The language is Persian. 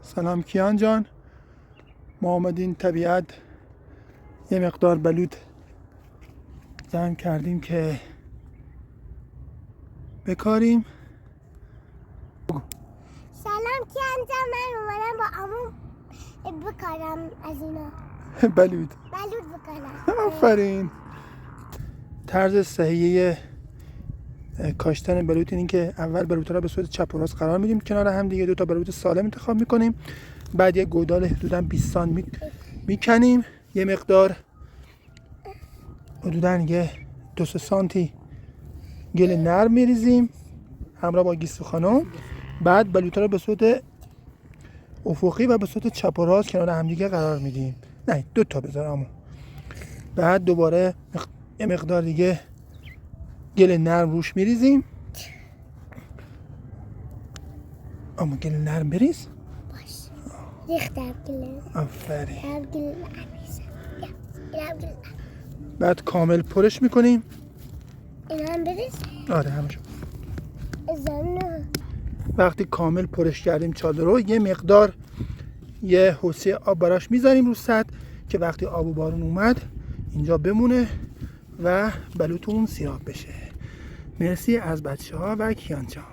سلام کیان جان، ما آمدیم طبیعت یه مقدار بلوط جمع کردیم که بکاریم. سلام کیان جان، من اومدم با عمو بکارم از اینا بلوط بکارم. آفرین. طرز صحیح کاشتن بلوط اینه که اول بلوط را به صورت چپ و راست قرار میدیم کنار هم دیگه. 2 تا بلوط سالم انتخاب میکنیم. بعد یک گودال حدودا 20 سانت میکنیم. یه مقدار حدودا یه 2-3 سانتی گل نرم میریزیم همراه با گیسو خانم. بعد بلوطا رو به صورت افقی و به صورت چپ و راست کنار هم دیگه قرار میدیم. نه 2 تا بذارم. بعد دوباره یه مقدار دیگه گل نرم روش میریزیم. اما گل نرم بریز. باش ریختم گل. آفرین. گل. بعد کامل پرش میکنیم. اینا هم بریز. آره همشو. زنه. وقتی کامل پرش کردیم چادر رو، یه مقدار یه حوضه آب براش میذاریم رو سطح که وقتی آب و بارون اومد اینجا بمونه و بلوطمون سیراب بشه. مرسی از بچه ها و کیان جان.